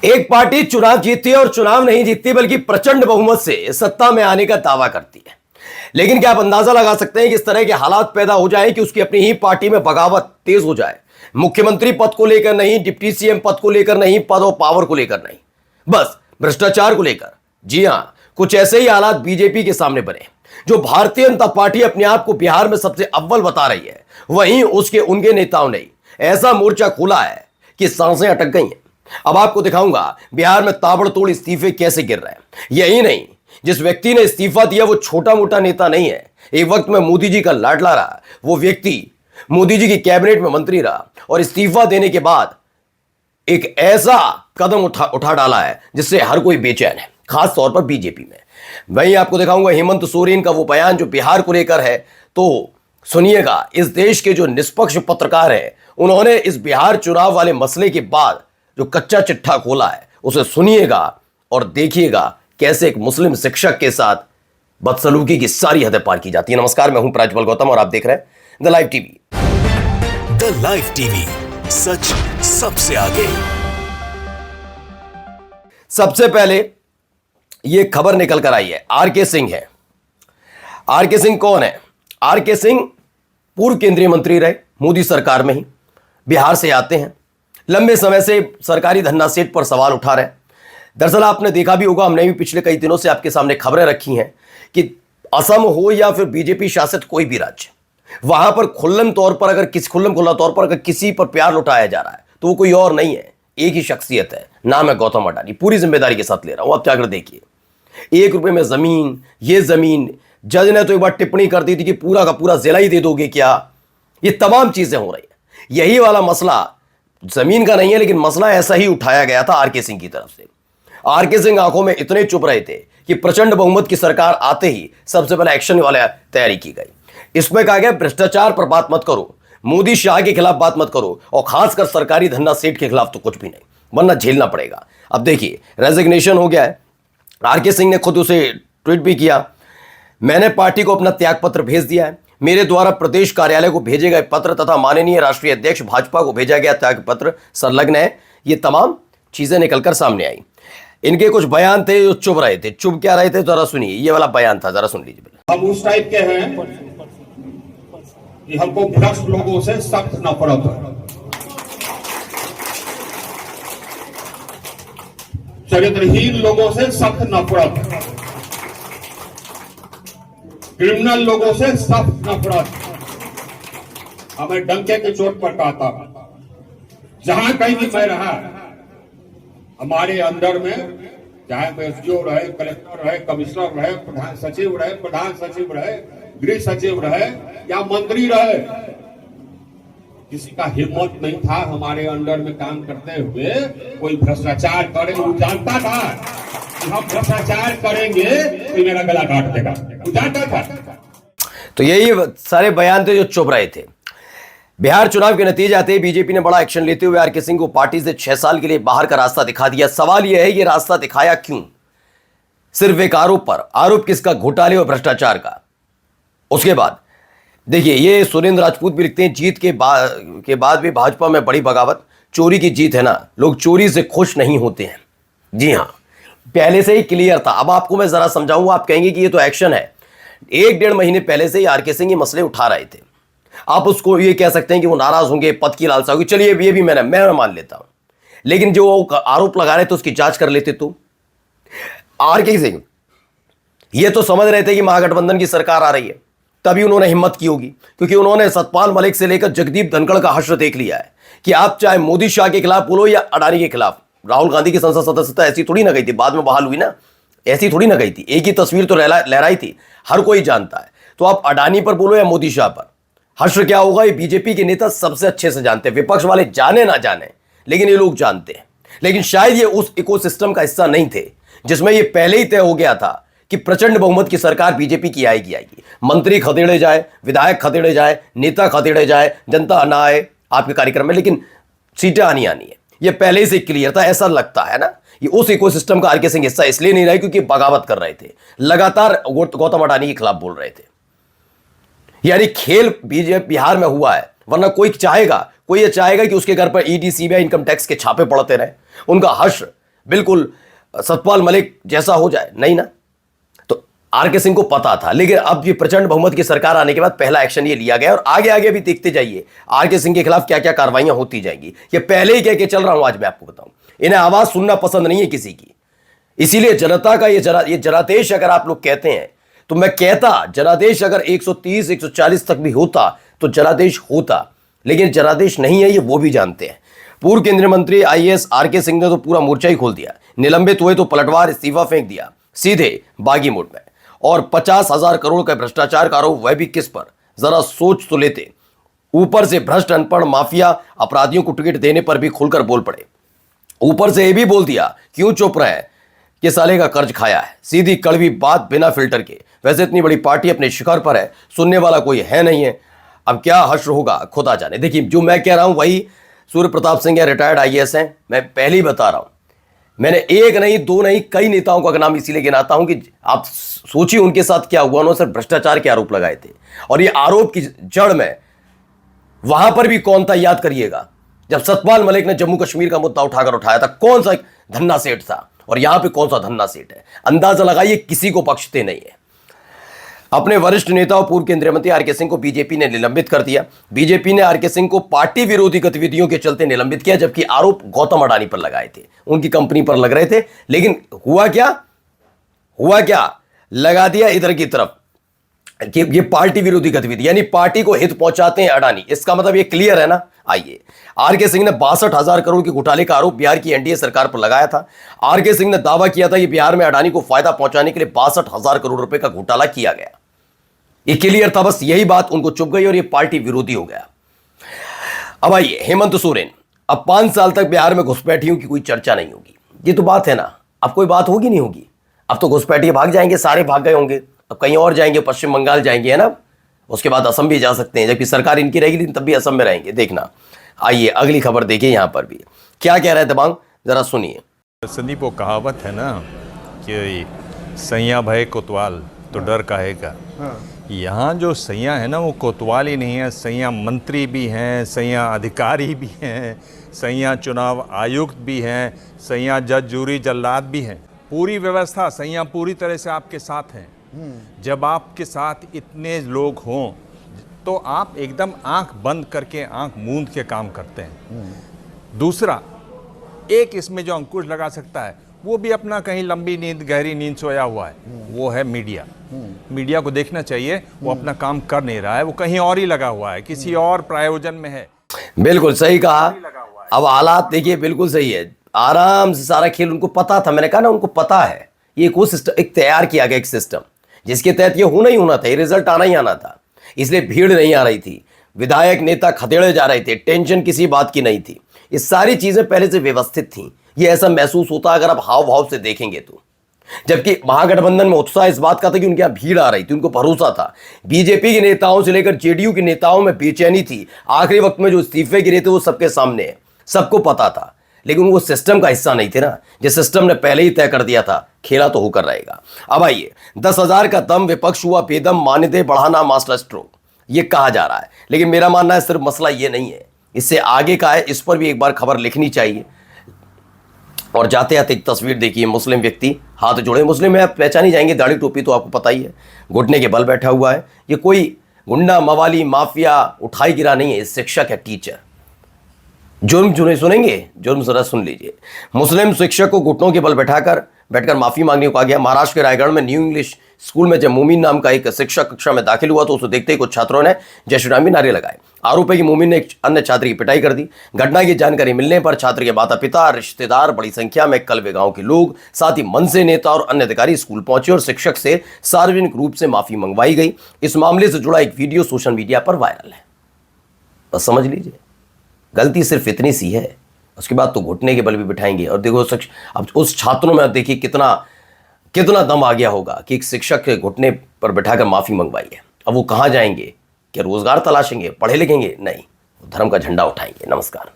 एक पार्टी चुनाव जीतती है और चुनाव नहीं जीतती बल्कि प्रचंड बहुमत से सत्ता में आने का दावा करती है। लेकिन क्या आप अंदाजा लगा सकते हैं कि इस तरह के हालात पैदा हो जाए कि उसकी अपनी ही पार्टी में बगावत तेज हो जाए। मुख्यमंत्री पद को लेकर नहीं, डिप्टी सीएम पद को लेकर नहीं, पद और पावर को लेकर नहीं, बस भ्रष्टाचार को लेकर। जी हां, कुछ ऐसे ही हालात बीजेपी के सामने बने। जो भारतीय जनता पार्टी अपने आप को बिहार में सबसे अव्वल बता रही है, वहीं उसके उनके नेताओं ने ऐसा मोर्चा खोला है कि सांसें अटक गई हैं। अब आपको दिखाऊंगा बिहार में ताबड़तोड़ इस्तीफे कैसे गिर रहे हैं। यही नहीं, जिस व्यक्ति ने इस्तीफा दिया वो छोटा मोटा नेता नहीं है। एक वक्त में मोदी जी का लाडला रहा, वो व्यक्ति मोदी जी की कैबिनेट में मंत्री रहा और इस्तीफा देने के बाद एक ऐसा कदम उठा डाला है जिससे हर कोई बेचैन है, खास तौर पर बीजेपी में। वहीं आपको दिखाऊंगा हेमंत सोरेन का वो बयान जो बिहार को लेकर है। तो सुनिएगा, इस देश के जो निष्पक्ष पत्रकार हैं उन्होंने इस बिहार चुनाव वाले मसले के बाद जो कच्चा चिट्ठा खोला है उसे सुनिएगा और देखिएगा कैसे एक मुस्लिम शिक्षक के साथ बदसलूकी की सारी हदें पार की जाती है। नमस्कार, मैं हूं प्रज्वल गौतम और आप देख रहे हैं the live TV. The live TV, सच सबसे आगे। सबसे पहले यह खबर निकल कर आई है, आरके सिंह है। आरके सिंह कौन है? आरके सिंह पूर्व केंद्रीय मंत्री रहे मोदी सरकार में ही, बिहार से आते हैं। लंबे समय से सरकारी धन्ना सेट पर सवाल उठा रहे हैं। दरअसल आपने देखा भी होगा, हमने भी पिछले कई दिनों से आपके सामने खबरें रखी हैं कि असम हो या फिर बीजेपी शासित कोई भी राज्य, वहां पर खुल्लम खुल्ला तौर पर अगर किसी पर प्यार लुटाया जा रहा है तो वो कोई और नहीं है, एक ही शख्सियत है, नाम है गौतम अडानी। पूरी जिम्मेदारी के साथ ले रहा हूं, आप जाकर देखिए। 1 रुपए में जमीन, ये जमीन, जज ने तो एक बार टिप्पणी कर दी थी कि पूरा का पूरा जिला ही दे दोगे क्या। ये तमाम चीजें हो रही है। यही वाला मसला जमीन का नहीं है, लेकिन मसला ऐसा ही उठाया गया था आरके सिंह की तरफ से। आरके सिंह आंखों में इतने चुप रहे थे कि प्रचंड बहुमत की सरकार आते ही सबसे पहले एक्शन वाला तैयारी की गई। इसमें कहा गया भ्रष्टाचार पर बात मत करो, मोदी शाह के खिलाफ बात मत करो, और खासकर सरकारी धन्ना सेठ के खिलाफ तो कुछ भी नहीं, वरना झेलना पड़ेगा। अब देखिए, रेजिग्नेशन हो गया है। आरके सिंह ने खुद उसे ट्वीट भी किया, मैंने पार्टी को अपना त्यागपत्र भेज दिया है। मेरे द्वारा प्रदेश कार्यालय को भेजे गए पत्र तथा माननीय राष्ट्रीय अध्यक्ष भाजपा को भेजा गया त्यागपत्र संलग्न है। ये तमाम चीजें निकलकर सामने आई। इनके कुछ बयान थे जो चुप रहे थे। चुप क्या रहे थे, जरा सुनिए, ये वाला बयान था, जरा सुन लीजिए। हम उस टाइप के हैं कि हमको भ्रष्ट लोगों से सख्त नफरत है, चरित्रहीन लोगों से सख्त नफरत है, क्रिमिनल लोगों से सख्त नफरत। हमें डंके की चोट पर कहता, जहां कहीं भी मैं रहा, हमारे अंदर में चाहे वो एसडीओ रहे, कलेक्टर रहे, कमिश्नर रहे, प्रधान सचिव रहे, गृह सचिव रहे या मंत्री रहे, किसी का हिम्मत नहीं था हमारे अंडर में काम करते हुए कोई भ्रष्टाचार करे। वो जानता था कि हम भ्रष्टाचार करेंगे तो मेरा गला काट देगा, वो जानता था। तो यही सारे बयान थे जो चुप रहे थे। बिहार चुनाव के नतीजे आते ही बीजेपी ने बड़ा एक्शन लेते हुए आरके सिंह को पार्टी से 6 साल के लिए बाहर का रास्ता दिखा दिया। सवाल यह है, ये रास्ता दिखाया क्यों? सिर्फ एक आरोप पर। आरोप किसका? घोटाले और भ्रष्टाचार का। उसके बाद देखिए, ये सुरेंद्र राजपूत भी लिखते हैं, जीत के बाद भी भाजपा में बड़ी बगावत। चोरी की जीत है ना, लोग चोरी से खुश नहीं होते हैं। जी हां, पहले से ही क्लियर था। अब आपको मैं जरा समझाऊंगा, आप कहेंगे कि ये तो एक्शन है। 1-1.5 महीने पहले से ही आरके सिंह ये मसले उठा रहे थे। आप उसको ये कह सकते हैं कि वो नाराज होंगे, पद की लालसा होगी, चलिए ये भी मैं मान लेता हूं, लेकिन जो आरोप लगा रहे थे उसकी जांच कर लेते। तो आरके सिंह ये तो समझ रहे थे कि महागठबंधन की सरकार आ रही है, तभी उन्होंने हिम्मत की होगी, क्योंकि उन्होंने सतपाल मलिक से लेकर जगदीप धनखड़ का हश्र देख लिया है कि आप चाहे मोदी शाह के खिलाफ बोलो या अडानी के खिलाफ। राहुल गांधी की संसद सदस्यता ऐसी थोड़ी ना गई थी, बाद में बहाल हुई ना, ऐसी थोड़ी ना गई थी, एक ही तस्वीर तो लहराई थी, हर कोई जानता है। तो आप अडानी पर बोलो या मोदी शाह पर, हश्र क्या होगा ये बीजेपी के नेता सबसे अच्छे से जानते हैं। विपक्ष वाले जाने ना जाने, लेकिन ये लोग जानते हैं। लेकिन शायद ये उस इकोसिस्टम का हिस्सा नहीं थे जिसमें ये पहले ही तय हो गया था कि प्रचंड बहुमत की सरकार बीजेपी की आएगी। मंत्री खदेड़े जाए, विधायक खदेड़े जाए, नेता खदेड़े जाए, जनता ना आए आपके कार्यक्रम में, लेकिन सीटें आनी है। ये पहले से क्लियर था, ऐसा लगता है ना। ये उस इकोसिस्टम का आरके सिंह हिस्सा इसलिए नहीं रहे क्योंकि बगावत कर रहे थे, लगातार गौतम अडानी के खिलाफ बोल रहे थे। यानी खेल बीजेपी बिहार में हुआ है, वरना कोई ये चाहेगा कि उसके घर पर ईडी, सीबीआई, इनकम टैक्स के छापे पड़ते रहे। उनका हश्र बिल्कुल सतपाल मलिक जैसा हो जाए, नहीं ना। तो आरके सिंह को पता था, लेकिन अब ये प्रचंड बहुमत की सरकार आने के बाद पहला एक्शन ये लिया गया और आगे आगे भी देखते जाइए आरके सिंह के खिलाफ क्या क्या कार्रवाइयां होती जाएंगी। ये पहले ही कह के चल रहा हूं, आज मैं आपको बताऊं, इन्हें आवाज सुनना पसंद नहीं है किसी की, इसीलिए जनता का ये जनादेश अगर आप लोग कहते हैं तो मैं कहता जनादेश अगर 130 140 तक भी होता तो जनादेश होता, लेकिन जनादेश नहीं है, ये वो भी जानते हैं। पूर्व केंद्रीय मंत्री आईएएस आरके सिंह ने तो पूरा मोर्चा ही खोल दिया, निलंबित हुए तो पलटवार इस्तीफा फेंक दिया सीधे बागी मोड में, और 50,000 करोड़ का भ्रष्टाचार का आरोप, वह भी किस पर, जरा सोच तो लेते। ऊपर से भ्रष्ट अनपढ़ माफिया अपराधियों को टिकट देने पर भी खुलकर बोल पड़े, ऊपर से यह भी बोल दिया क्यों चुप रहे कि साले का कर्ज खाया है, सीधी कड़वी बात बिना फिल्टर के। वैसे इतनी बड़ी पार्टी अपने शिखर पर है, सुनने वाला कोई है नहीं है, अब क्या हश्र होगा खुदा जाने। देखिए जो मैं कह रहा हूं वही सूर्य प्रताप सिंह है, रिटायर्ड आईएएस हैं, मैं पहले ही बता रहा हूं, मैंने एक नहीं दो नहीं कई नेताओं का नाम इसीलिए गिनाता हूं कि आप सोचिए उनके साथ क्या हुआ। उन्होंने सिर्फ भ्रष्टाचार के आरोप लगाए थे, और ये आरोप की जड़ में वहां पर भी कौन था याद करिएगा, जब सतपाल मलिक ने जम्मू कश्मीर का मुद्दा उठाकर उठाया था, कौन सा धन्ना सेठ था और यहां पे कौन सा धन्ना सेठ है। अंदाजा लगाइए, किसी को बख्शते नहीं है। अपने वरिष्ठ नेता और पूर्व केंद्रीय मंत्री आरके सिंह को बीजेपी ने निलंबित कर दिया। बीजेपी ने आरके सिंह को पार्टी विरोधी गतिविधियों के चलते निलंबित किया, जबकि आरोप गौतम अडानी पर लगाए थे, उनकी कंपनी पर लग रहे थे। लेकिन हुआ क्या लगा दिया इधर की तरफ कि ये पार्टी विरोधी गतिविधि, यानी पार्टी को हित पहुंचाते हैं अडानी। इसका मतलब ये क्लियर है ना। आइए, आरके सिंह ने 62,000 करोड़ के घोटाले का आरोप बिहार की एनडीए सरकार पर लगाया था। आरके सिंह ने दावा किया था कि बिहार में अडानी को फायदा पहुंचाने के लिए 62,000 करोड़ रुपए का घोटाला किया गया। ये क्लियर था, बस यही बात उनको चुप गई और ये पार्टी विरोधी हो गया। अब आइए, हेमंत सोरेन, अब 5 साल तक बिहार में घुसपैठियों की कोई चर्चा नहीं होगी। ये तो बात है ना, अब कोई बात होगी नहीं होगी। अब तो घुसपैठिए भाग जाएंगे, सारे भाग गए होंगे, अब कहीं और जाएंगे, पश्चिम बंगाल जाएंगे, है ना, उसके बाद असम भी जा सकते हैं, जबकि सरकार इनकी रहेगी लेकिन तब भी असम में रहेंगे, देखना। आइए अगली खबर देखिए, यहां पर भी क्या कह रहे हैं दबांग, जरा सुनिए। संदीप, वो कहावत है ना कि सैया भय कोतवाल तो डर काहे का। यहाँ जो सैया है ना वो कोतवाल ही नहीं है, सैया मंत्री भी हैं, सैया अधिकारी भी हैं, सैया चुनाव आयुक्त भी हैं, सैया जज जूरी जल्लाद भी हैं। पूरी व्यवस्था सैया पूरी तरह से आपके साथ हैं। जब आपके साथ इतने लोग हों तो आप एकदम आंख बंद करके, आंख मूंद के काम करते हैं। दूसरा, एक इसमें जो अंकुश लगा सकता है वो भी अपना कहीं लंबी नींद, गहरी नींद सोया हुआ है, वो है मीडिया। मीडिया को देखना चाहिए, वो अपना काम कर नहीं रहा है, वो कहीं और ही लगा हुआ है, किसी और प्रायोजन में है। बिल्कुल सही कहा। अब हालात देखिए, बिल्कुल सही है, आराम से सारा खेल उनको पता था। मैंने कहा ना, उनको पता है। ये एक सिस्टम, एक तैयार किया गया एक सिस्टम, जिसके तहत ये होना ही होना था, ये रिजल्ट आना ही आना था। इसलिए भीड़ नहीं आ रही थी, विधायक नेता खदेड़े जा रहे थे, टेंशन किसी बात की नहीं थी। ये सारी चीजें पहले से व्यवस्थित थी। ये ऐसा महसूस होता अगर आप हाव भाव से देखेंगे तो। जबकि महागठबंधन में उत्साह इस बात का था कि उनके यहां भीड़ आ रही थी, उनको भरोसा था। बीजेपी के नेताओं से लेकर जेडीयू के नेताओं में बेचैनी थी। आखिरी वक्त में जो इस्तीफे गिरे थे वो सबके सामने है, सबको पता था, लेकिन वो सिस्टम का हिस्सा नहीं थे ना। जिस सिस्टम ने पहले ही तय कर दिया था, खेला तो होकर रहेगा। अब आइए, 10,000 का दम, विपक्ष हुआ बेदम, मानदेय बढ़ाना मास्टर स्ट्रोक, ये कहा जा रहा है। लेकिन मेरा मानना है सिर्फ मसला ये नहीं है, इससे आगे का है। इस पर भी एक बार खबर लिखनी चाहिए। और जाते जाते एक तस्वीर देखिए, मुस्लिम व्यक्ति हाथ जोड़े, मुस्लिम है, आप पहचान ही जाएंगे, दाढ़ी टोपी तो आपको पता ही है, घुटने के बल बैठा हुआ है। ये कोई गुंडा मवाली माफिया उठाई गिरा नहीं है, ये शिक्षक है, टीचर। जुर्म सुनेंगे, जुर्म जरा सुन लीजिए। मुस्लिम शिक्षक को घुटनों के बल बैठकर माफी मांगने को कहा गया। महाराष्ट्र के रायगढ़ में न्यू इंग्लिश स्कूल में जब मोमिन नाम का एक शिक्षक कक्षा में दाखिल हुआ तो उसे देखते ही कुछ छात्रों ने जय श्री राम के नारे लगाए। आरोप है कि मोमिन ने एक अन्य छात्र की पिटाई कर दी। घटना की जानकारी मिलने पर छात्र के माता पिता, रिश्तेदार, बड़ी संख्या में कलवे गांव के लोग, साथ ही मनसे नेता और अन्य अधिकारी स्कूल पहुंचे और शिक्षक से सार्वजनिक रूप से माफी मंगवाई गई। इस मामले से जुड़ा एक वीडियो सोशल मीडिया पर वायरल है। बस समझ लीजिए, गलती सिर्फ इतनी सी है, उसके बाद तो घुटने के बल भी बिठाएंगे। और देखो अब उस छात्रों में देखिए कितना दम आ गया होगा कि एक शिक्षक के घुटने पर बिठाकर माफी मंगवाई है। अब वो कहाँ जाएंगे? क्या रोजगार तलाशेंगे? पढ़े लिखेंगे? नहीं, धर्म का झंडा उठाएंगे। नमस्कार।